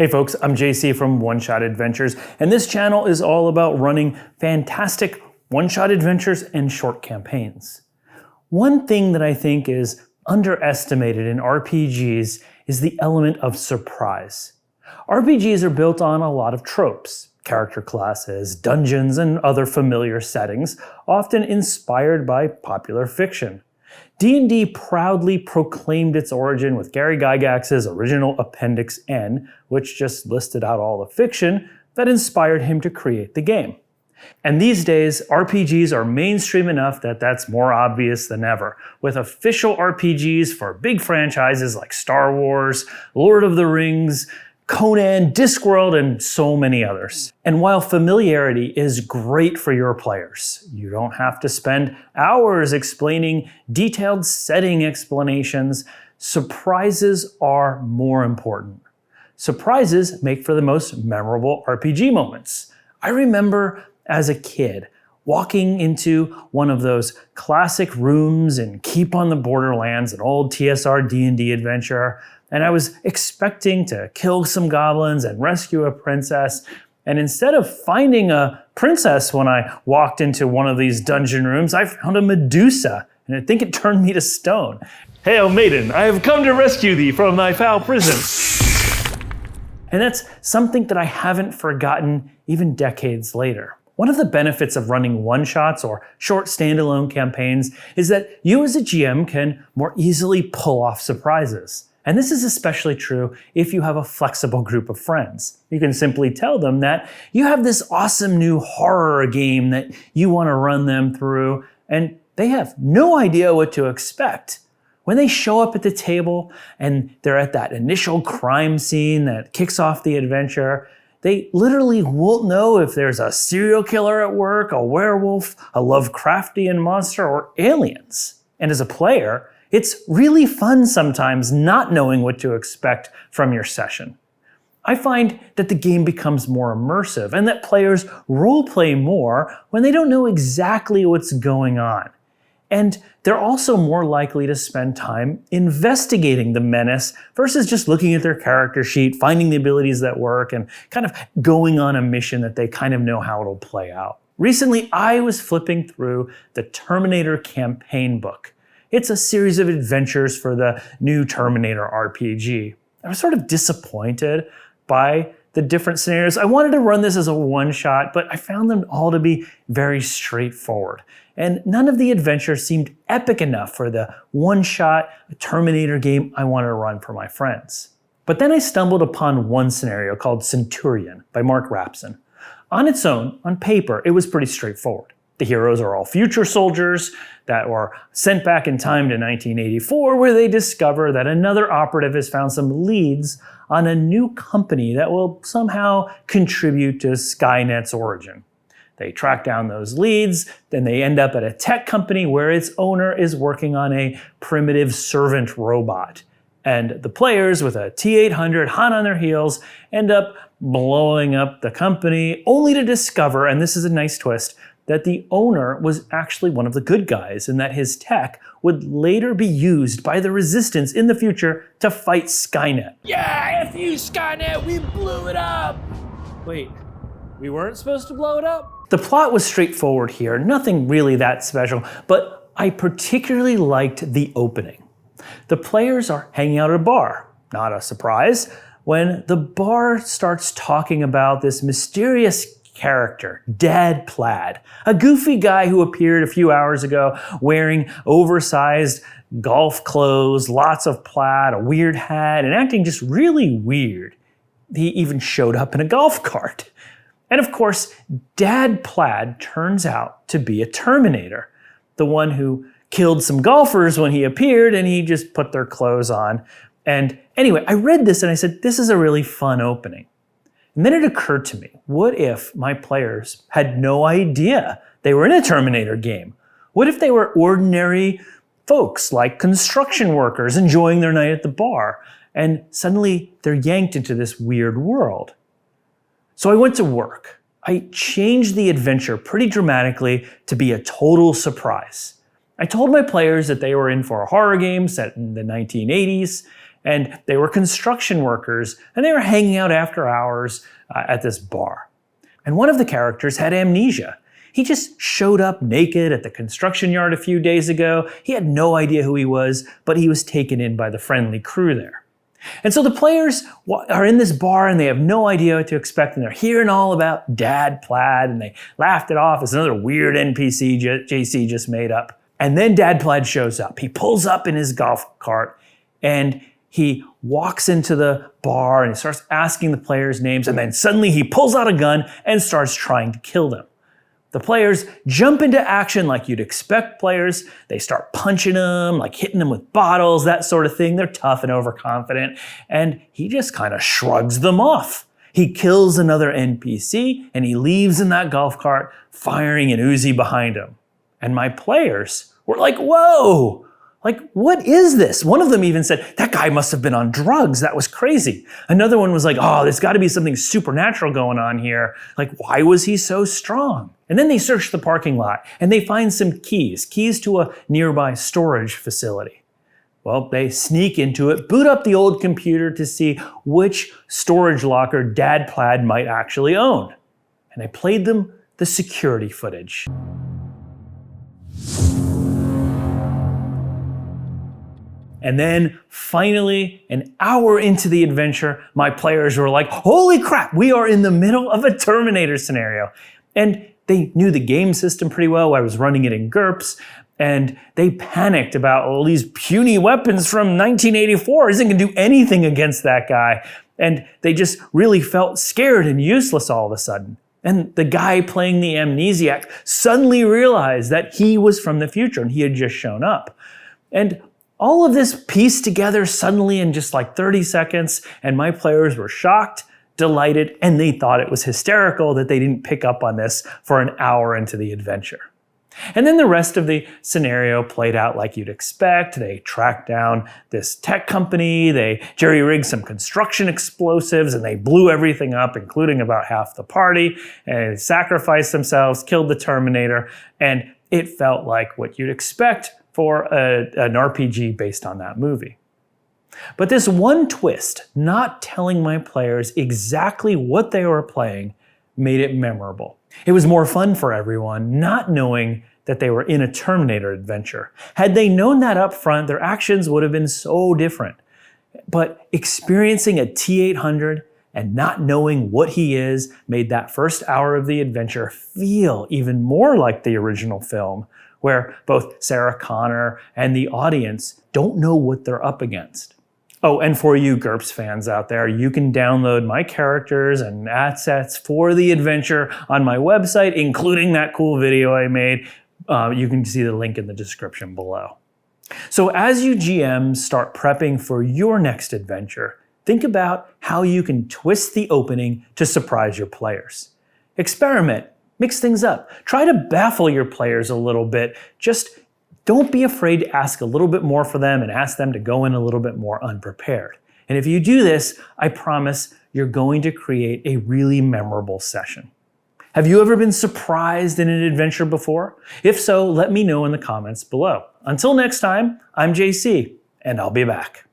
Hey folks, I'm JC from One Shot Adventures, and this channel is all about running fantastic one-shot adventures and short campaigns. One thing that I think is underestimated in RPGs is the element of surprise. RPGs are built on a lot of tropes, character classes, dungeons, and other familiar settings, often inspired by popular fiction. D&D proudly proclaimed its origin with Gary Gygax's original Appendix N, which just listed out all the fiction that inspired him to create the game. And these days, RPGs are mainstream enough that that's more obvious than ever, with official RPGs for big franchises like Star Wars, Lord of the Rings, Conan, Discworld, and so many others. And while familiarity is great for your players, you don't have to spend hours explaining detailed setting explanations. Surprises are more important. Surprises make for the most memorable RPG moments. I remember as a kid walking into one of those classic rooms in Keep on the Borderlands, an old TSR D&D adventure, and I was expecting to kill some goblins and rescue a princess. And instead of finding a princess when I walked into one of these dungeon rooms, I found a Medusa, and I think it turned me to stone. "Hail, maiden, I have come to rescue thee from thy foul prison." And that's something that I haven't forgotten even decades later. One of the benefits of running one-shots or short standalone campaigns is that you as a GM can more easily pull off surprises. And this is especially true if you have a flexible group of friends. You can simply tell them that you have this awesome new horror game that you want to run them through, and they have no idea what to expect. When they show up at the table and they're at that initial crime scene that kicks off the adventure, they literally won't know if there's a serial killer at work, a werewolf, a Lovecraftian monster, or aliens. And as a player, it's really fun sometimes not knowing what to expect from your session. I find that the game becomes more immersive and that players roleplay more when they don't know exactly what's going on. And they're also more likely to spend time investigating the menace versus just looking at their character sheet, finding the abilities that work, and kind of going on a mission that they kind of know how it'll play out. Recently, I was flipping through the Terminator campaign book. It's a series of adventures for the new Terminator RPG. I was sort of disappointed by the different scenarios. I wanted to run this as a one-shot, but I found them all to be very straightforward. And none of the adventures seemed epic enough for the one-shot Terminator game I wanted to run for my friends. But then I stumbled upon one scenario called Centurion by Mark Rapson. On its own, on paper, it was pretty straightforward. The heroes are all future soldiers that were sent back in time to 1984, where they discover that another operative has found some leads on a new company that will somehow contribute to Skynet's origin. They track down those leads, then they end up at a tech company where its owner is working on a primitive servant robot. And the players with a T-800 hot on their heels end up blowing up the company, only to discover, and this is a nice twist, that the owner was actually one of the good guys and that his tech would later be used by the Resistance in the future to fight Skynet. Yeah, F you Skynet, we blew it up! Wait, we weren't supposed to blow it up? The plot was straightforward here, nothing really that special, but I particularly liked the opening. The players are hanging out at a bar, not a surprise, when the bar starts talking about this mysterious character, Dad Plaid, a goofy guy who appeared a few hours ago wearing oversized golf clothes, lots of plaid, a weird hat, and acting just really weird. He even showed up in a golf cart. And of course, Dad Plaid turns out to be a Terminator, the one who killed some golfers when he appeared and he just put their clothes on. And anyway, I read this and I said, this is a really fun opening. And then it occurred to me, what if my players had no idea they were in a Terminator game? What if they were ordinary folks like construction workers enjoying their night at the bar, and suddenly they're yanked into this weird world? So I went to work. I changed the adventure pretty dramatically to be a total surprise. I told my players that they were in for a horror game set in the 1980s, And they were construction workers, and they were hanging out after hours at this bar. And one of the characters had amnesia. He just showed up naked at the construction yard a few days ago. He had no idea who he was, but he was taken in by the friendly crew there. And so the players are in this bar and they have no idea what to expect, and they're hearing all about Dad Plaid, and they laughed it off as another weird NPC JC just made up. And then Dad Plaid shows up. He pulls up in his golf cart and he walks into the bar and he starts asking the players' names, and then suddenly he pulls out a gun and starts trying to kill them. The players jump into action like you'd expect players. They start punching them, like hitting them with bottles, that sort of thing. They're tough and overconfident. And he just kind of shrugs them off. He kills another NPC and he leaves in that golf cart, firing an Uzi behind him. And my players were like, whoa! Like, what is this? One of them even said, that guy must have been on drugs. That was crazy. Another one was like, oh, there's got to be something supernatural going on here. Like, why was he so strong? And then they search the parking lot and they find some keys to a nearby storage facility. Well, they sneak into it, boot up the old computer to see which storage locker Dad Plaid might actually own. And I played them the security footage. And then finally, an hour into the adventure, my players were like, holy crap, we are in the middle of a Terminator scenario. And they knew the game system pretty well. I was running it in GURPS, and they panicked about all these puny weapons from 1984 isn't gonna do anything against that guy. And they just really felt scared and useless all of a sudden. And the guy playing the amnesiac suddenly realized that he was from the future and he had just shown up. And all of this pieced together suddenly in just like 30 seconds, and my players were shocked, delighted, and they thought it was hysterical that they didn't pick up on this for an hour into the adventure. And then the rest of the scenario played out like you'd expect. They tracked down this tech company, they jerry-rigged some construction explosives, and they blew everything up, including about half the party, and sacrificed themselves, killed the Terminator, and it felt like what you'd expect for an RPG based on that movie. But this one twist, not telling my players exactly what they were playing, made it memorable. It was more fun for everyone, not knowing that they were in a Terminator adventure. Had they known that up front, their actions would have been so different. But experiencing a T-800 and not knowing what he is made that first hour of the adventure feel even more like the original film, where both Sarah Connor and the audience don't know what they're up against. Oh, and for you GURPS fans out there, you can download my characters and assets for the adventure on my website, including that cool video I made. You can see the link in the description below. So as you GMs start prepping for your next adventure, think about how you can twist the opening to surprise your players. Experiment. Mix things up. Try to baffle your players a little bit. Just don't be afraid to ask a little bit more for them and ask them to go in a little bit more unprepared. And if you do this, I promise you're going to create a really memorable session. Have you ever been surprised in an adventure before? If so, let me know in the comments below. Until next time, I'm JC, and I'll be back.